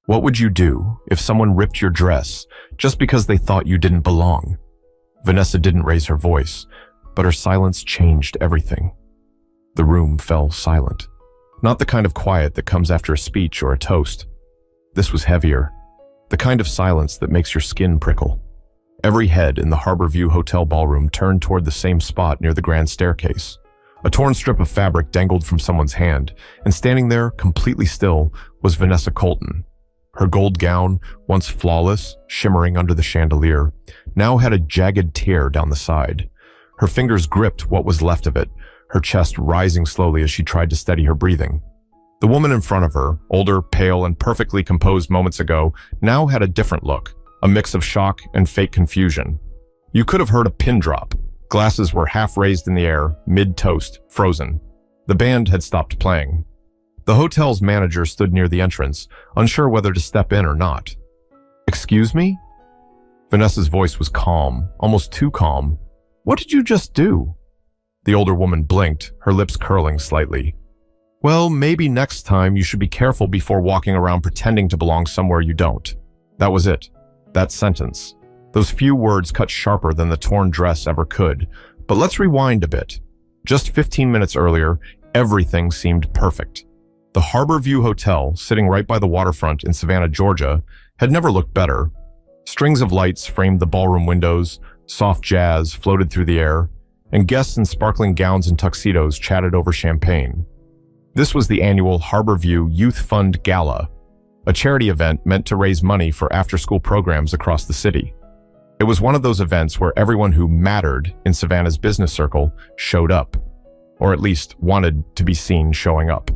What would you do if someone ripped your dress just because they thought you didn't belong? Vanessa didn't raise her voice, but her silence changed everything. The room fell silent. Not the kind of quiet that comes after a speech or a toast. This was heavier, the kind of silence that makes your skin prickle. Every head in the Harborview Hotel ballroom turned toward the same spot near the grand staircase. A torn strip of fabric dangled from someone's hand, and standing there, completely still, was Vanessa Colton. Her gold gown, once flawless, shimmering under the chandelier, now had a jagged tear down the side. Her fingers gripped what was left of it, her chest rising slowly as she tried to steady her breathing. The woman in front of her, older, pale, and perfectly composed moments ago, now had a different look, a mix of shock and fake confusion. You could have heard a pin drop. Glasses were half raised in the air, mid-toast, frozen. The band had stopped playing. The hotel's manager stood near the entrance, unsure whether to step in or not. "Excuse me?" Vanessa's voice was calm, almost too calm. "What did you just do?" The older woman blinked, her lips curling slightly. "Well, maybe next time you should be careful before walking around pretending to belong somewhere you don't." That was it. That sentence. Those few words cut sharper than the torn dress ever could. But let's rewind a bit. Just 15 minutes earlier, everything seemed perfect. The Harborview Hotel, sitting right by the waterfront in Savannah, Georgia, had never looked better. Strings of lights framed the ballroom windows, soft jazz floated through the air, and guests in sparkling gowns and tuxedos chatted over champagne. This was the annual Harborview Youth Fund Gala, a charity event meant to raise money for after-school programs across the city. It was one of those events where everyone who mattered in Savannah's business circle showed up, or at least wanted to be seen showing up.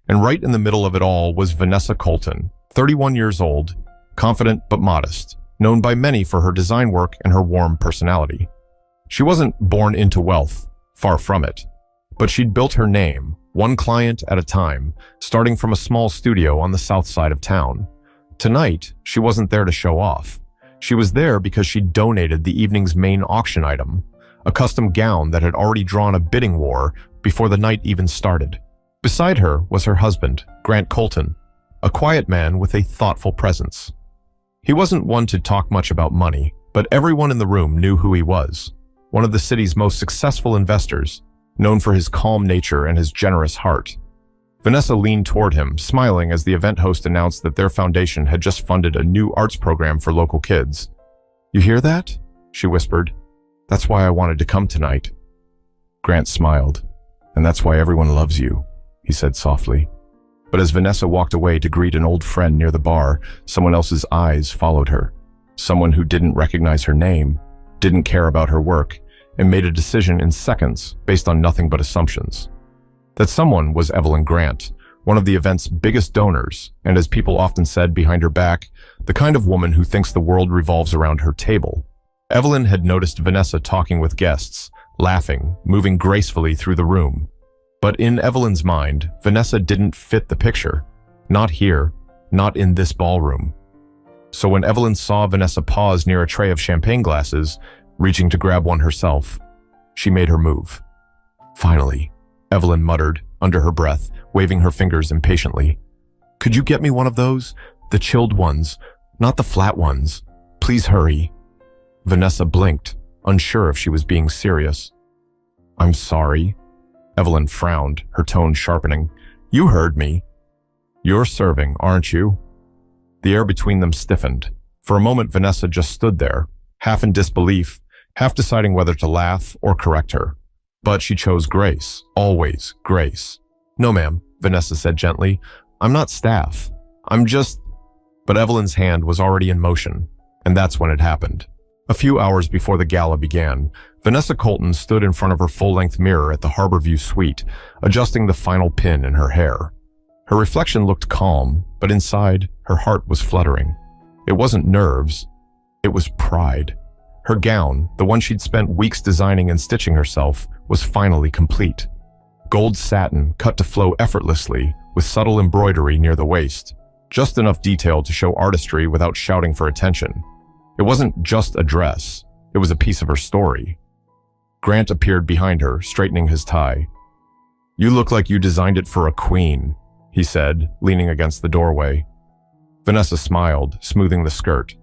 And right in the middle of it all was Vanessa Colton, 31 years old, confident but modest, known by many for her design work and her warm personality. She wasn't born into wealth, far from it, but she'd built her name, one client at a time, starting from a small studio on the south side of town. Tonight, she wasn't there to show off. She was there because she'd donated the evening's main auction item, a custom gown that had already drawn a bidding war before the night even started. Beside her was her husband, Grant Colton, a quiet man with a thoughtful presence. He wasn't one to talk much about money, but everyone in the room knew who he was, one of the city's most successful investors, known for his calm nature and his generous heart. Vanessa leaned toward him, smiling as the event host announced that their foundation had just funded a new arts program for local kids. "You hear that?" she whispered. "That's why I wanted to come tonight." Grant smiled. "And that's why everyone loves you," he said softly. But as Vanessa walked away to greet an old friend near the bar, someone else's eyes followed her. Someone who didn't recognize her name, didn't care about her work, and made a decision in seconds based on nothing but assumptions. That someone was Evelyn Grant, one of the event's biggest donors, and as people often said behind her back, the kind of woman who thinks the world revolves around her table. Evelyn had noticed Vanessa talking with guests, laughing, moving gracefully through the room. But in Evelyn's mind, Vanessa didn't fit the picture. Not here, not in this ballroom. So when Evelyn saw Vanessa pause near a tray of champagne glasses, reaching to grab one herself, she made her move. "Finally," Evelyn muttered, under her breath, waving her fingers impatiently. "Could you get me one of those? The chilled ones, not the flat ones. Please hurry." Vanessa blinked, unsure if she was being serious. "I'm sorry." Evelyn frowned, her tone sharpening. "You heard me." "You're serving, aren't you?" The air between them stiffened. For a moment, Vanessa just stood there, half in disbelief, half deciding whether to laugh or correct her. But she chose grace, always grace. "No, ma'am," Vanessa said gently. "I'm not staff. I'm just—" But Evelyn's hand was already in motion, and that's when it happened. A few hours before the gala began, Vanessa Colton stood in front of her full-length mirror at the Harborview suite, adjusting the final pin in her hair. Her reflection looked calm, but inside, her heart was fluttering. It wasn't nerves. It was pride. Her gown, the one she'd spent weeks designing and stitching herself, was finally complete. Gold satin cut to flow effortlessly, with subtle embroidery near the waist. Just enough detail to show artistry without shouting for attention. It wasn't just a dress. It was a piece of her story. Grant appeared behind her, straightening his tie. "You look like you designed it for a queen," he said, leaning against the doorway. Vanessa smiled, smoothing the skirt.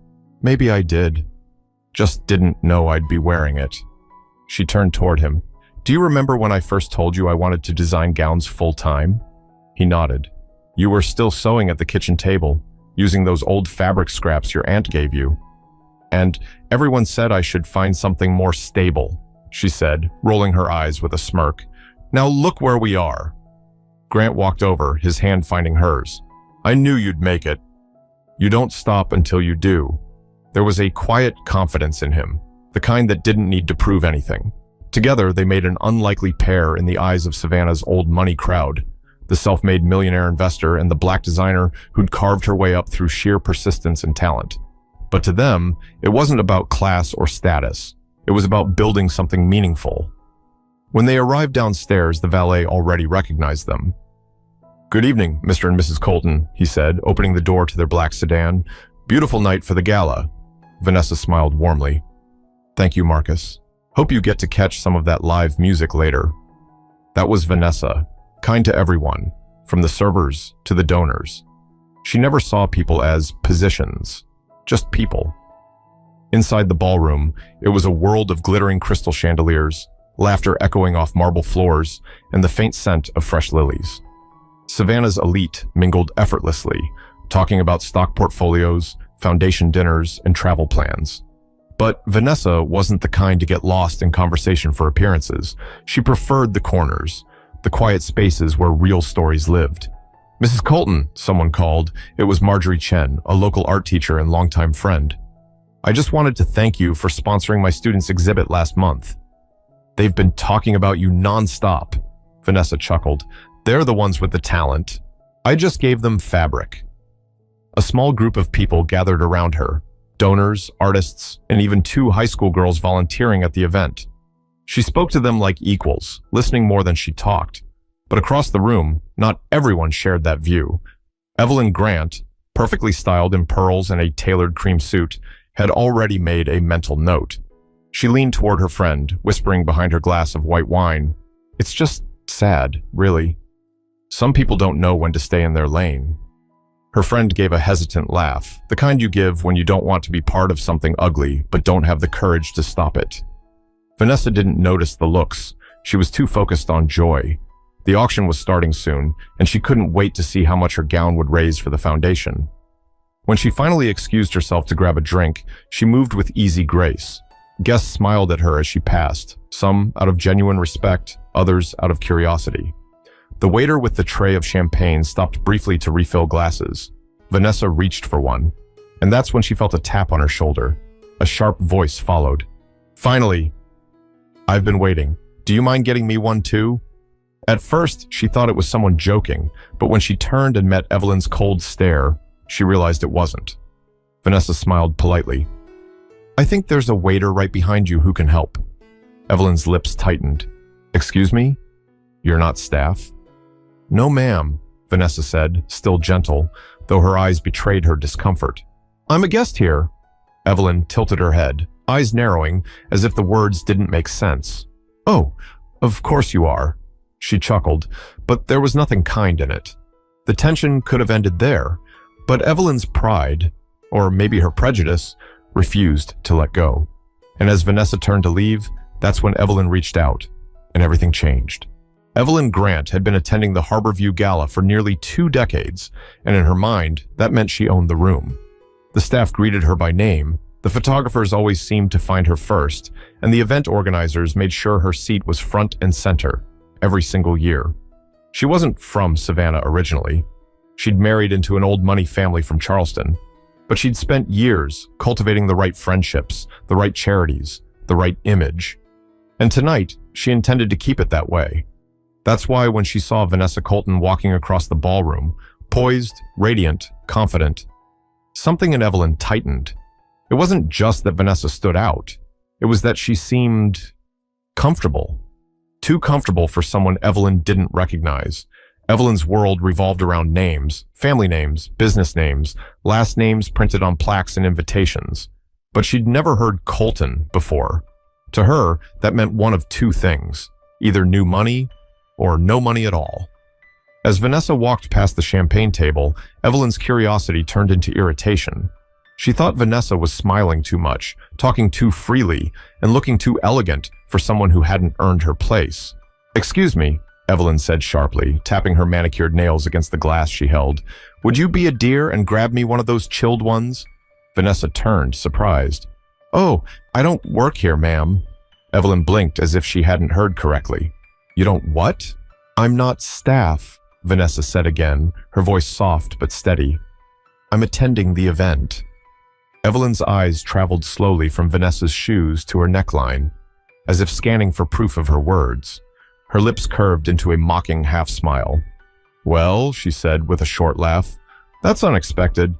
Maybe I did. Just didn't know I'd be wearing it. She turned toward him. Do you remember when I first told you I wanted to design gowns full-time? He nodded. You were still sewing at the kitchen table, using those old fabric scraps your aunt gave you. And everyone said I should find something more stable, she said, rolling her eyes with a smirk. Now look where we are. Grant walked over, his hand finding hers. I knew you'd make it. You don't stop until you do. There was a quiet confidence in him, the kind that didn't need to prove anything. Together, they made an unlikely pair in the eyes of Savannah's old money crowd, the self-made millionaire investor and the black designer who'd carved her way up through sheer persistence and talent. But to them, it wasn't about class or status. It was about building something meaningful. When they arrived downstairs, the valet already recognized them. Good evening, Mr. and Mrs. Colton, he said, opening the door to their black sedan. Beautiful night for the gala. Vanessa smiled warmly. Thank you, Marcus. Hope you get to catch some of that live music later. That was Vanessa, kind to everyone, from the servers to the donors. She never saw people as positions, just people. Inside the ballroom, it was a world of glittering crystal chandeliers, laughter echoing off marble floors, and the faint scent of fresh lilies. Savannah's elite mingled effortlessly, talking about stock portfolios, foundation dinners, and travel plans. But Vanessa wasn't the kind to get lost in conversation for appearances. She preferred the corners, the quiet spaces where real stories lived. Mrs. Colton, someone called. It was Marjorie Chen, a local art teacher and longtime friend. I just wanted to thank you for sponsoring my students' exhibit last month. They've been talking about you nonstop. Vanessa chuckled. They're the ones with the talent. I just gave them fabric. A small group of people gathered around her. Donors, artists, and even 2 high school girls volunteering at the event. She spoke to them like equals, listening more than she talked. But across the room, not everyone shared that view. Evelyn Grant, perfectly styled in pearls and a tailored cream suit, had already made a mental note. She leaned toward her friend, whispering behind her glass of white wine. It's just sad, really. Some people don't know when to stay in their lane. Her friend gave a hesitant laugh, the kind you give when you don't want to be part of something ugly, but don't have the courage to stop it. Vanessa didn't notice the looks. She was too focused on joy. The auction was starting soon, and she couldn't wait to see how much her gown would raise for the foundation. When she finally excused herself to grab a drink, she moved with easy grace. Guests smiled at her as she passed, some out of genuine respect, others out of curiosity. The waiter with the tray of champagne stopped briefly to refill glasses. Vanessa reached for one, and that's when she felt a tap on her shoulder. A sharp voice followed. Finally! I've been waiting. Do you mind getting me one too? At first, she thought it was someone joking, but when she turned and met Evelyn's cold stare, she realized it wasn't. Vanessa smiled politely. I think there's a waiter right behind you who can help. Evelyn's lips tightened. Excuse me? You're not staff? No, ma'am, Vanessa said, still gentle, though her eyes betrayed her discomfort. I'm a guest here. Evelyn tilted her head, eyes narrowing, as if the words didn't make sense. Oh, of course you are. She chuckled, but there was nothing kind in it. The tension could have ended there, but Evelyn's pride, or maybe her prejudice, refused to let go. And as Vanessa turned to leave, that's when Evelyn reached out, and everything changed. Evelyn Grant had been attending the Harborview Gala for nearly 2 decades, and in her mind, that meant she owned the room. The staff greeted her by name, the photographers always seemed to find her first, and the event organizers made sure her seat was front and center, every single year. She wasn't from Savannah originally. She'd married into an old money family from Charleston, but she'd spent years cultivating the right friendships, the right charities, the right image. And tonight, she intended to keep it that way. That's why when she saw Vanessa Colton walking across the ballroom, poised, radiant, confident, something in Evelyn tightened. It wasn't just that Vanessa stood out. It was that she seemed comfortable. Too comfortable for someone Evelyn didn't recognize. Evelyn's world revolved around names, family names, business names, last names printed on plaques and invitations. But she'd never heard Colton before. To her, that meant one of 2 things, either new money or no money at all. As Vanessa walked past the champagne table, Evelyn's curiosity turned into irritation. She thought Vanessa was smiling too much, talking too freely, and looking too elegant for someone who hadn't earned her place. "Excuse me," Evelyn said sharply, tapping her manicured nails against the glass she held. "Would you be a dear and grab me one of those chilled ones?" Vanessa turned, surprised. "Oh, I don't work here, ma'am." Evelyn blinked as if she hadn't heard correctly. "You don't what?" "I'm not staff," Vanessa said again, her voice soft but steady. "I'm attending the event." Evelyn's eyes traveled slowly from Vanessa's shoes to her neckline, as if scanning for proof of her words. Her lips curved into a mocking half-smile. "Well," she said with a short laugh, "that's unexpected."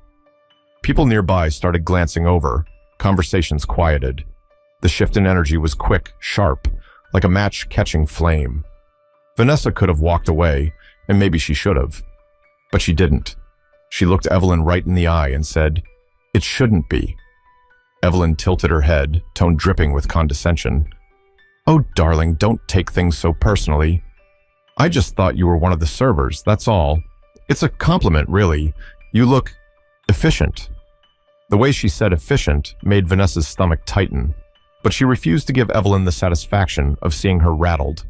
People nearby started glancing over. Conversations quieted. The shift in energy was quick, sharp, like a match catching flame. Vanessa could have walked away, and maybe she should have. But she didn't. She looked Evelyn right in the eye and said, "It shouldn't be." Evelyn tilted her head, tone dripping with condescension. "Oh, darling, don't take things so personally. I just thought you were one of the servers, that's all. It's a compliment, really. You look efficient." The way she said efficient made Vanessa's stomach tighten, but she refused to give Evelyn the satisfaction of seeing her rattled.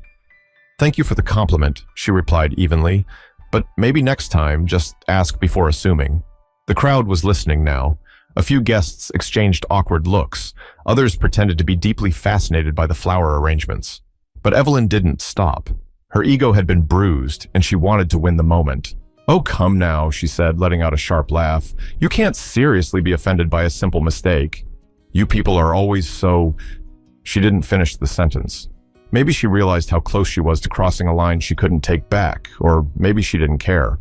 "Thank you for the compliment," she replied evenly, "but maybe next time just ask before assuming." The crowd was listening now. A few guests exchanged awkward looks. Others pretended to be deeply fascinated by the flower arrangements. But Evelyn didn't stop. Her ego had been bruised, and she wanted to win the moment. "Oh, come now," she said, letting out a sharp laugh. "You can't seriously be offended by a simple mistake. You people are always so—" She didn't finish the sentence. Maybe she realized how close she was to crossing a line she couldn't take back, or maybe she didn't care.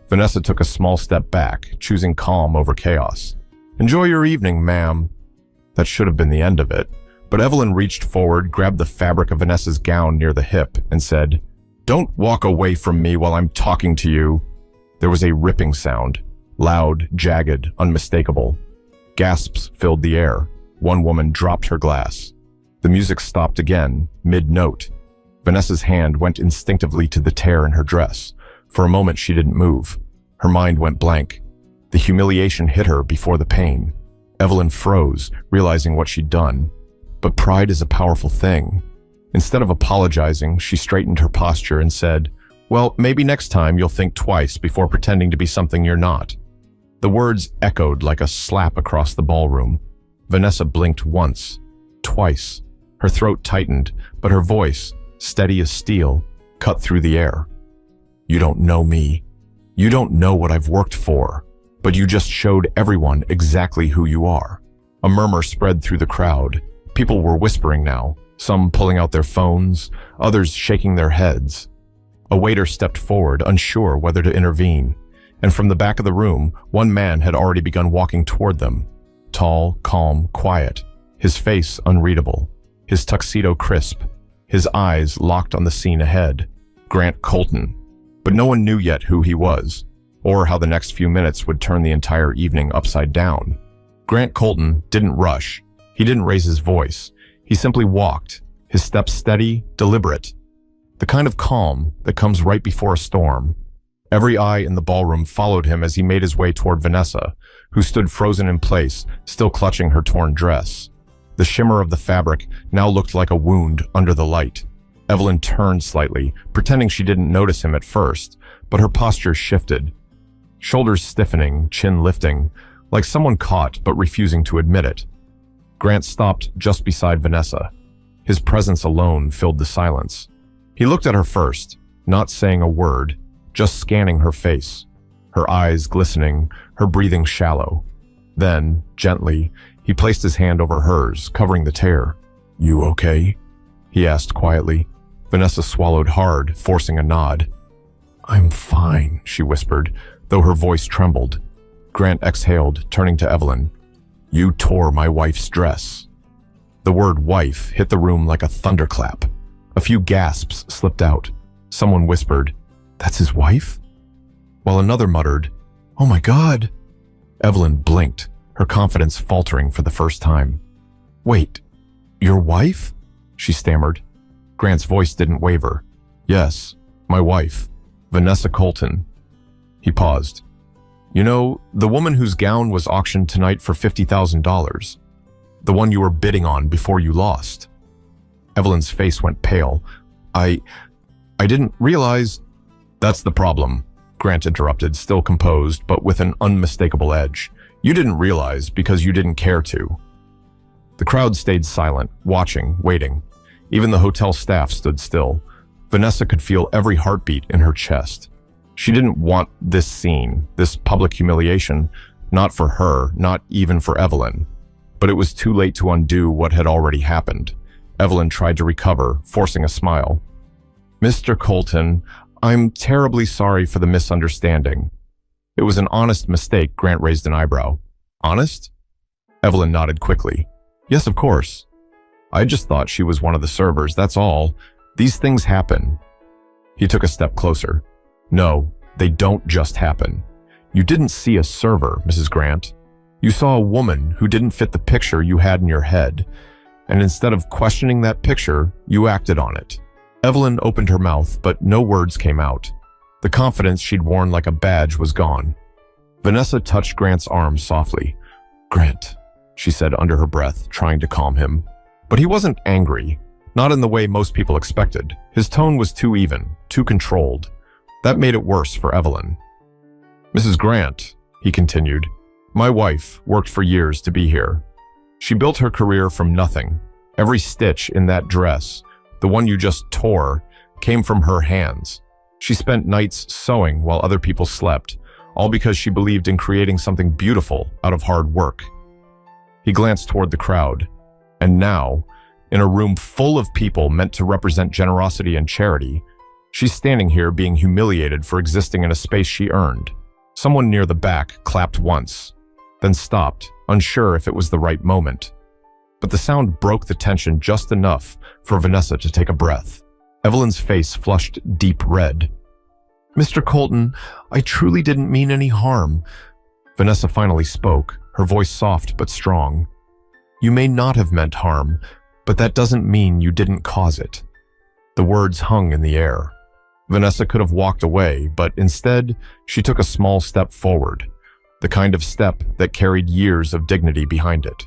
Vanessa took a small step back, choosing calm over chaos. "Enjoy your evening, ma'am." That should have been the end of it, but Evelyn reached forward, grabbed the fabric of Vanessa's gown near the hip, and said, "Don't walk away from me while I'm talking to you." There was a ripping sound, loud, jagged, unmistakable. Gasps filled the air. One woman dropped her glass. The music stopped again, mid-note. Vanessa's hand went instinctively to the tear in her dress. For a moment, she didn't move. Her mind went blank. The humiliation hit her before the pain. Evelyn froze, realizing what she'd done. But pride is a powerful thing. Instead of apologizing, she straightened her posture and said, "Well, maybe next time you'll think twice before pretending to be something you're not." The words echoed like a slap across the ballroom. Vanessa blinked once, twice. Her throat tightened, but her voice, steady as steel, cut through the air. "You don't know me. You don't know what I've worked for, but you just showed everyone exactly who you are." A murmur spread through the crowd. People were whispering now, some pulling out their phones, others shaking their heads. A waiter stepped forward, unsure whether to intervene, and from the back of the room, one man had already begun walking toward them. Tall, calm, quiet, his face unreadable, his tuxedo crisp, his eyes locked on the scene ahead. Grant Colton. But no one knew yet who he was, or how the next few minutes would turn the entire evening upside down. Grant Colton didn't rush. He didn't raise his voice. He simply walked, his steps steady, deliberate. The kind of calm that comes right before a storm. Every eye in the ballroom followed him as he made his way toward Vanessa, who stood frozen in place, still clutching her torn dress. The shimmer of the fabric now looked like a wound under the light. Evelyn turned slightly, pretending she didn't notice him at first, but her posture shifted. Shoulders stiffening, chin lifting, like someone caught but refusing to admit it. Grant stopped just beside Vanessa. His presence alone filled the silence. He looked at her first, not saying a word, just scanning her face, her eyes glistening, her breathing shallow. Then, gently, he placed his hand over hers, covering the tear. "You okay?" he asked quietly. Vanessa swallowed hard, forcing a nod. "I'm fine," she whispered, though her voice trembled. Grant exhaled, turning to Evelyn. "You tore my wife's dress." The word wife hit the room like a thunderclap. A few gasps slipped out. Someone whispered, "That's his wife?" While another muttered, "Oh my God." Evelyn blinked, her confidence faltering for the first time. "Wait, your wife?" she stammered. Grant's voice didn't waver. "Yes, my wife." Vanessa Colton. He paused. You know, the woman whose gown was auctioned tonight for $50,000. The one you were bidding on before you lost. Evelyn's face went pale. I didn't realize... That's the problem, Grant interrupted, still composed, but with an unmistakable edge. You didn't realize because you didn't care to. The crowd stayed silent, watching, waiting. Even the hotel staff stood still. Vanessa could feel every heartbeat in her chest. She didn't want this scene, this public humiliation, not for her, not even for Evelyn. But it was too late to undo what had already happened. Evelyn tried to recover, forcing a smile. Mr. Colton, I'm terribly sorry for the misunderstanding. It was an honest mistake. Grant raised an eyebrow. Honest? Evelyn nodded quickly. Yes, of course. I just thought she was one of the servers, that's all. These things happen. He took a step closer. No, they don't just happen. You didn't see a server, Mrs. Grant. You saw a woman who didn't fit the picture you had in your head, and instead of questioning that picture, you acted on it. Evelyn opened her mouth, but no words came out. The confidence she'd worn like a badge was gone. Vanessa touched Grant's arm softly. Grant, she said under her breath, trying to calm him. But he wasn't angry, not in the way most people expected. His tone was too even, too controlled. That made it worse for Evelyn. Mrs. Grant, he continued, my wife worked for years to be here. She built her career from nothing. Every stitch in that dress, the one you just tore, came from her hands. She spent nights sewing while other people slept, all because she believed in creating something beautiful out of hard work. He glanced toward the crowd, and now, in a room full of people meant to represent generosity and charity, she's standing here being humiliated for existing in a space she earned. Someone near the back clapped once, then stopped, unsure if it was the right moment. But the sound broke the tension just enough for Vanessa to take a breath. Evelyn's face flushed deep red. Mr. Colton, I truly didn't mean any harm. Vanessa finally spoke, her voice soft but strong. You may not have meant harm, but that doesn't mean you didn't cause it. The words hung in the air. Vanessa could have walked away, but instead, she took a small step forward, the kind of step that carried years of dignity behind it.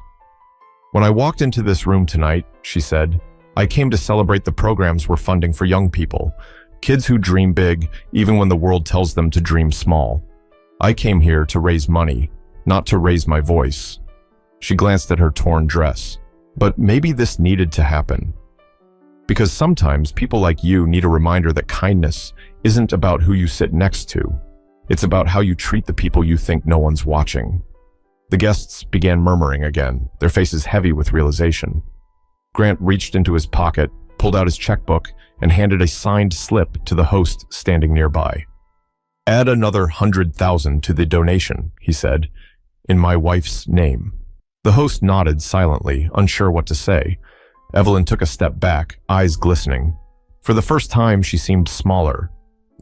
When I walked into this room tonight, she said, I came to celebrate the programs we're funding for young people, kids who dream big even when the world tells them to dream small. I came here to raise money, not to raise my voice. She glanced at her torn dress. But maybe this needed to happen. Because sometimes people like you need a reminder that kindness isn't about who you sit next to. It's about how you treat the people you think no one's watching. The guests began murmuring again, their faces heavy with realization. Grant reached into his pocket, pulled out his checkbook, and handed a signed slip to the host standing nearby. Add another 100,000 to the donation, he said, in my wife's name. The host nodded silently, unsure what to say. Evelyn took a step back, eyes glistening. For the first time, she seemed smaller,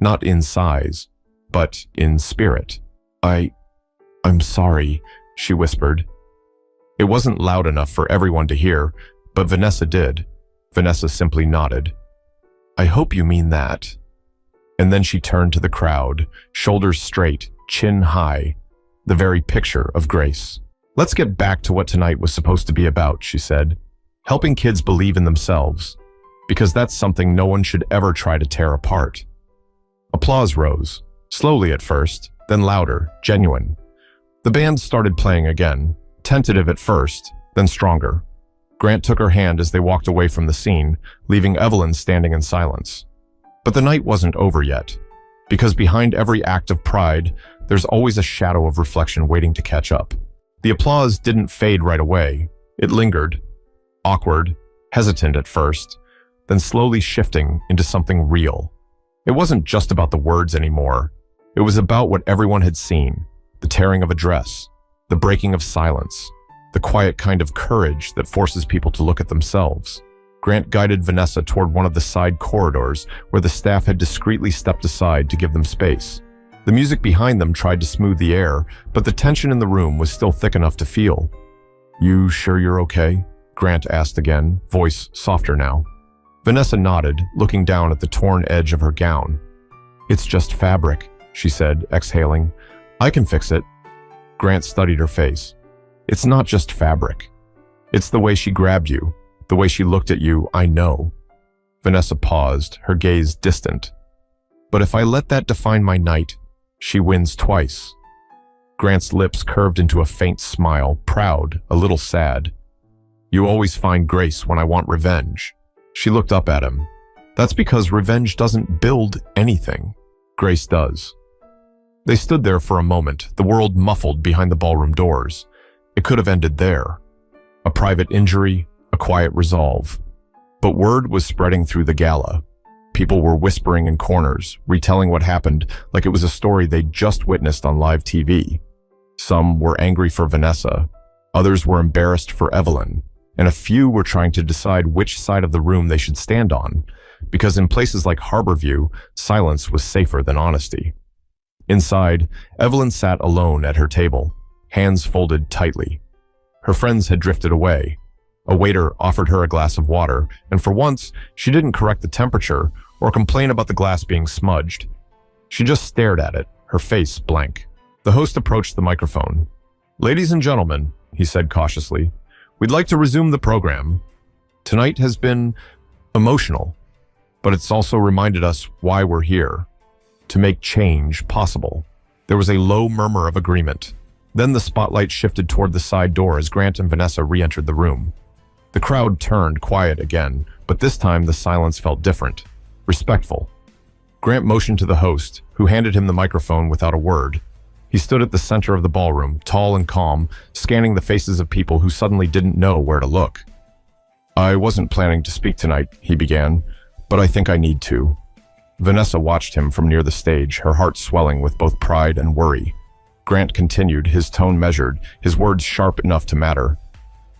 not in size, but in spirit. I'm sorry, she whispered. It wasn't loud enough for everyone to hear, but Vanessa did. Vanessa simply nodded. I hope you mean that. And then she turned to the crowd, shoulders straight, chin high, the very picture of grace. Let's get back to what tonight was supposed to be about, she said. Helping kids believe in themselves, because that's something no one should ever try to tear apart. Applause rose, slowly at first, then louder, genuine. The band started playing again, tentative at first, then stronger. Grant took her hand as they walked away from the scene, leaving Evelyn standing in silence. But the night wasn't over yet, because behind every act of pride, there's always a shadow of reflection waiting to catch up. The applause didn't fade right away. It lingered, awkward, hesitant at first, then slowly shifting into something real. It wasn't just about the words anymore. It was about what everyone had seen, the tearing of a dress, the breaking of silence, the quiet kind of courage that forces people to look at themselves. Grant guided Vanessa toward one of the side corridors where the staff had discreetly stepped aside to give them space. The music behind them tried to smooth the air, but the tension in the room was still thick enough to feel. You sure you're okay? Grant asked again, voice softer now. Vanessa nodded, looking down at the torn edge of her gown. It's just fabric, she said, exhaling. I can fix it. Grant studied her face. It's not just fabric. It's the way she grabbed you, the way she looked at you, I know. Vanessa paused, her gaze distant. But if I let that define my night, she wins twice. Grant's lips curved into a faint smile, proud, a little sad. You always find grace when I want revenge. She looked up at him. That's because revenge doesn't build anything. Grace does. They stood there for a moment, the world muffled behind the ballroom doors. It could have ended there. A private injury, a quiet resolve. But word was spreading through the gala. People were whispering in corners, retelling what happened like it was a story they'd just witnessed on live TV. Some were angry for Vanessa, others were embarrassed for Evelyn, and a few were trying to decide which side of the room they should stand on, because in places like Harborview, silence was safer than honesty. Inside, Evelyn sat alone at her table, hands folded tightly. Her friends had drifted away. A waiter offered her a glass of water, and for once, she didn't correct the temperature or complain about the glass being smudged. She just stared at it, her face blank. The host approached the microphone. "Ladies and gentlemen," he said cautiously, "we'd like to resume the program. Tonight has been emotional, but it's also reminded us why we're here, to make change possible." There was a low murmur of agreement. Then the spotlight shifted toward the side door as Grant and Vanessa re-entered the room. The crowd turned quiet again, but this time the silence felt different, respectful. Grant motioned to the host, who handed him the microphone without a word. He stood at the center of the ballroom, tall and calm, scanning the faces of people who suddenly didn't know where to look. "I wasn't planning to speak tonight," he began, "but I think I need to." Vanessa watched him from near the stage, her heart swelling with both pride and worry. Grant continued, his tone measured, his words sharp enough to matter.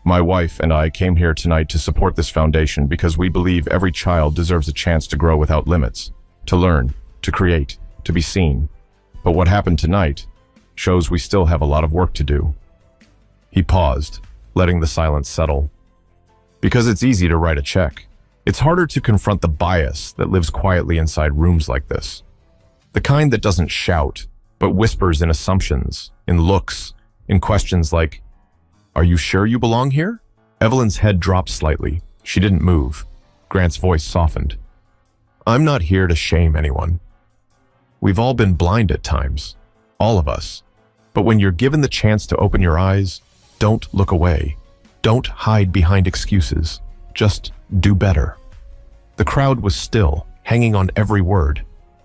"My wife and I came here tonight to support this foundation because we believe every child deserves a chance to grow without limits, to learn, to create, to be seen. But what happened tonight shows we still have a lot of work to do." He paused, letting the silence settle. Because it's easy to write a check. It's harder to confront the bias that lives quietly inside rooms like this. The kind that doesn't shout, but whispers in assumptions, in looks, in questions like, "Are you sure you belong here?" Evelyn's head dropped slightly. She didn't move. Grant's voice softened. "I'm not here to shame anyone. We've all been blind at times. All of us. But when you're given the chance to open your eyes, don't look away. Don't hide behind excuses. Just do better." The crowd was still, hanging on every word.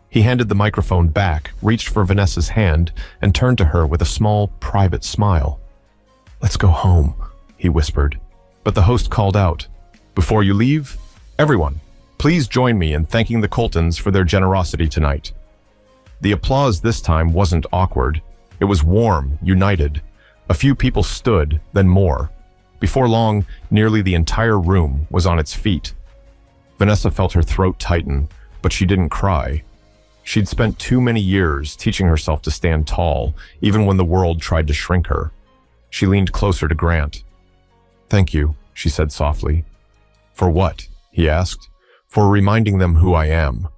He handed the microphone back, reached for Vanessa's hand, and turned to her with a small, private smile. "Let's go home," he whispered. But the host called out, "Before you leave, everyone, please join me in thanking the Coltons for their generosity tonight." The applause this time wasn't awkward. It was warm, united. A few people stood, then more. Before long, nearly the entire room was on its feet. Vanessa felt her throat tighten, but she didn't cry. She'd spent too many years teaching herself to stand tall, even when the world tried to shrink her. She leaned closer to Grant. "Thank you," she said softly. "For what?" he asked. "For reminding them who I am,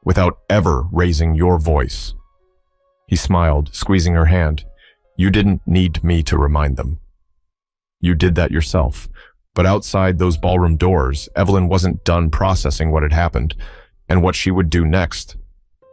without ever raising your voice." He smiled, squeezing her hand. "You didn't need me to remind them. You did that yourself." But outside those ballroom doors, Evelyn wasn't done processing what had happened, and what she would do next.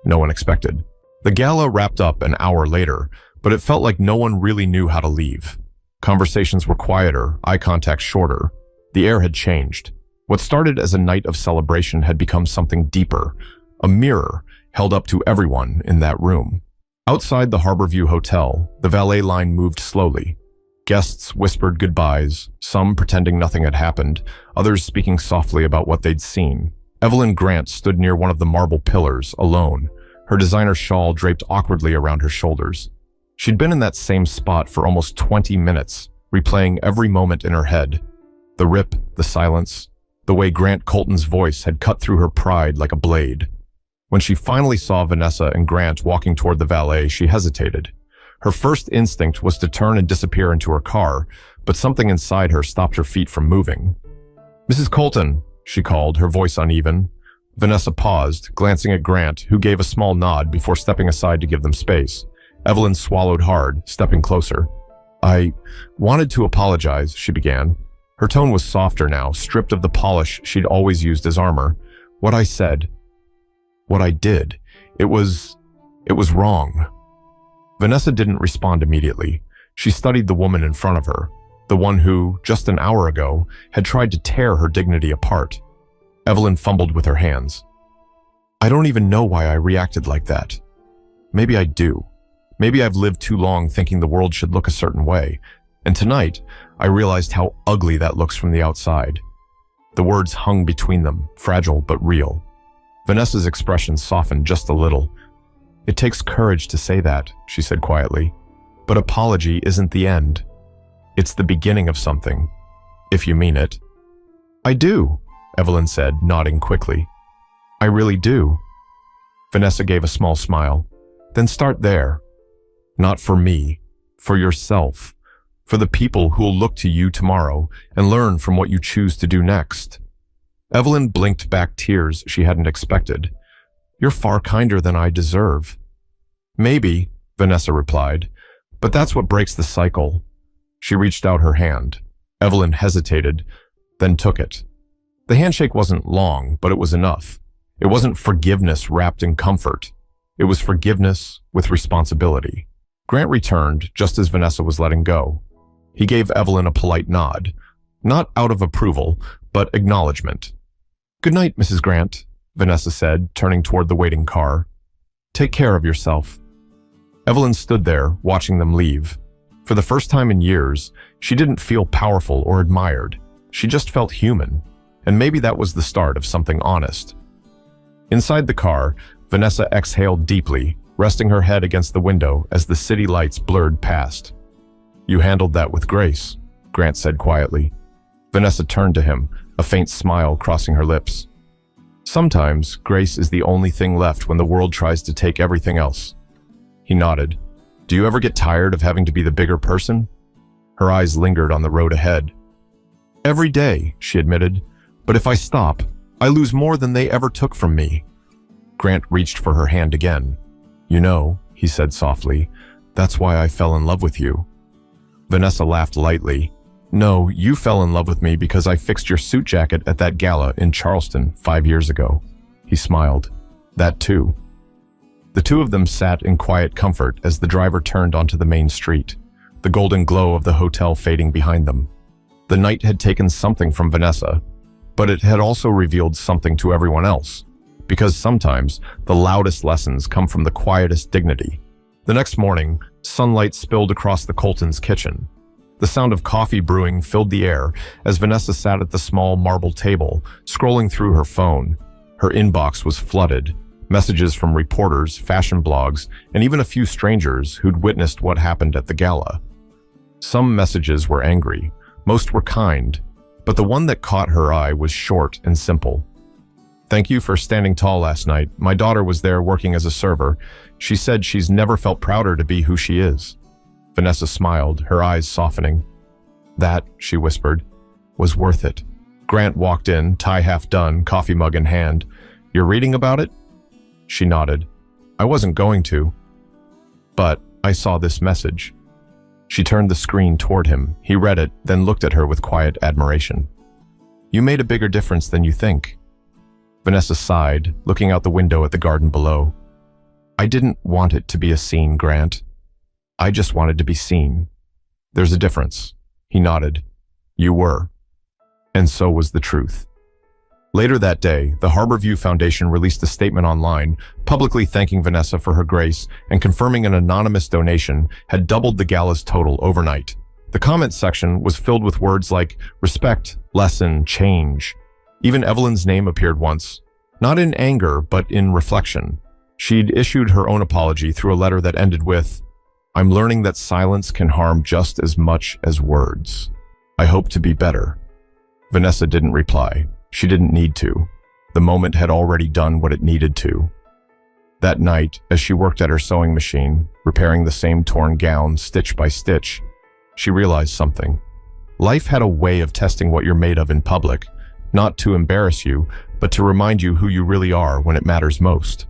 No one expected. The gala wrapped up an hour later, but it felt like no one really knew how to leave. Conversations were quieter, eye contact shorter. The air had changed. What started as a night of celebration had become something deeper, a mirror held up to everyone in that room. Outside the Harborview Hotel, the valet line moved slowly. Guests whispered goodbyes, some pretending nothing had happened, others speaking softly about what they'd seen. Evelyn Grant stood near one of the marble pillars, alone, her designer shawl draped awkwardly around her shoulders. She'd been in that same spot for almost 20 minutes, replaying every moment in her head. The rip, the silence, the way Grant Colton's voice had cut through her pride like a blade. When she finally saw Vanessa and Grant walking toward the valet, she hesitated. Her first instinct was to turn and disappear into her car, but something inside her stopped her feet from moving. "Mrs. Colton," she called, her voice uneven. Vanessa paused, glancing at Grant, who gave a small nod before stepping aside to give them space. Evelyn swallowed hard, stepping closer. I wanted to apologize, she began. Her tone was softer now, stripped of the polish she'd always used as armor. What I said, what I did, it was wrong. Vanessa didn't respond immediately. She studied the woman in front of her, the one who, just an hour ago, had tried to tear her dignity apart. Evelyn fumbled with her hands. I don't even know why I reacted like that. Maybe I do. Maybe I've lived too long thinking the world should look a certain way, and tonight I realized how ugly that looks from the outside. The words hung between them, fragile but real. Vanessa's expression softened just a little. It takes courage to say that, she said quietly. But apology isn't the end. It's the beginning of something, if you mean it. I do, Evelyn said, nodding quickly. I really do. Vanessa gave a small smile. Then start there. Not for me, for yourself, for the people who'll look to you tomorrow and learn from what you choose to do next. Evelyn blinked back tears she hadn't expected. You're far kinder than I deserve. Maybe, Vanessa replied, but that's what breaks the cycle. She reached out her hand. Evelyn hesitated, then took it. The handshake wasn't long, but it was enough. It wasn't forgiveness wrapped in comfort. It was forgiveness with responsibility. Grant returned just as Vanessa was letting go. He gave Evelyn a polite nod, not out of approval, but acknowledgement. Good night, Mrs. Grant, Vanessa said, turning toward the waiting car. Take care of yourself. Evelyn stood there, watching them leave. For the first time in years, she didn't feel powerful or admired. She just felt human, and maybe that was the start of something honest. Inside the car, Vanessa exhaled deeply, resting her head against the window as the city lights blurred past. You handled that with grace, Grant said quietly. Vanessa turned to him, a faint smile crossing her lips. Sometimes, grace is the only thing left when the world tries to take everything else. He nodded. Do you ever get tired of having to be the bigger person? Her eyes lingered on the road ahead. Every day, she admitted. But if I stop, I lose more than they ever took from me. Grant reached for her hand again. You know, he said softly, that's why I fell in love with you. Vanessa laughed lightly. No, you fell in love with me because I fixed your suit jacket at that gala in Charleston 5 years ago. He smiled. That too. The two of them sat in quiet comfort as the driver turned onto the main street, the golden glow of the hotel fading behind them. The night had taken something from Vanessa, but it had also revealed something to everyone else, because sometimes the loudest lessons come from the quietest dignity. The next morning, sunlight spilled across the Coltons' kitchen. The sound of coffee brewing filled the air as Vanessa sat at the small marble table, scrolling through her phone. Her inbox was flooded. Messages from reporters, fashion blogs, and even a few strangers who'd witnessed what happened at the gala. Some messages were angry, most were kind, but the one that caught her eye was short and simple. Thank you for standing tall last night. My daughter was there working as a server. She said she's never felt prouder to be who she is. Vanessa smiled, her eyes softening. That, she whispered, was worth it. Grant walked in, tie half done, coffee mug in hand. You're reading about it? She nodded. I wasn't going to, but I saw this message. She turned the screen toward him. He read it, then looked at her with quiet admiration. You made a bigger difference than you think. Vanessa sighed, looking out the window at the garden below. I didn't want it to be a scene, Grant. I just wanted to be seen. There's a difference. He nodded. You were. And so was the truth. Later that day, the Harborview Foundation released a statement online, publicly thanking Vanessa for her grace and confirming an anonymous donation had doubled the gala's total overnight. The comments section was filled with words like respect, lesson, change. Even Evelyn's name appeared once, not in anger, but in reflection. She'd issued her own apology through a letter that ended with, I'm learning that silence can harm just as much as words. I hope to be better. Vanessa didn't reply. She didn't need to. The moment had already done what it needed to. That night, as she worked at her sewing machine, repairing the same torn gown stitch by stitch, she realized something. Life had a way of testing what you're made of in public, not to embarrass you, but to remind you who you really are when it matters most.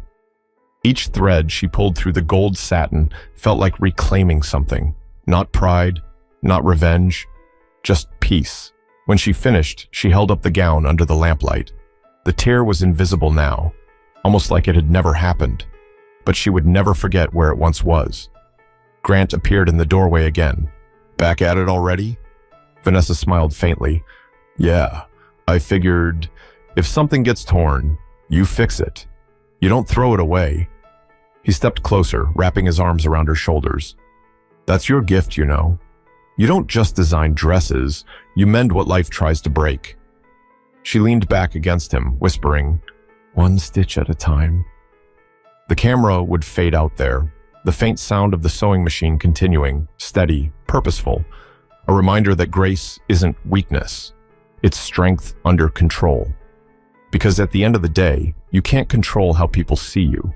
Each thread she pulled through the gold satin felt like reclaiming something. Not pride, not revenge, just peace. When she finished, she held up the gown under the lamplight. The tear was invisible now, almost like it had never happened. But she would never forget where it once was. Grant appeared in the doorway again. "Back at it already?" Vanessa smiled faintly. "Yeah, I figured if something gets torn, you fix it. You don't throw it away." He stepped closer, wrapping his arms around her shoulders. "That's your gift, you know. You don't just design dresses, you mend what life tries to break." She leaned back against him, whispering, "One stitch at a time." The camera would fade out there, the faint sound of the sewing machine continuing, steady, purposeful, a reminder that grace isn't weakness, it's strength under control. Because at the end of the day, you can't control how people see you,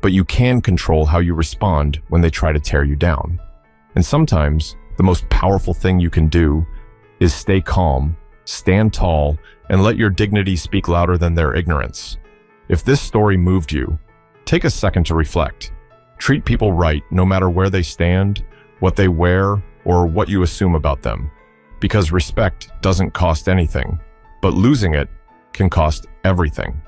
but you can control how you respond when they try to tear you down. And sometimes, the most powerful thing you can do is stay calm, stand tall, and let your dignity speak louder than their ignorance. If this story moved you, take a second to reflect. Treat people right no matter where they stand, what they wear, or what you assume about them. Because respect doesn't cost anything, but losing it can cost everything.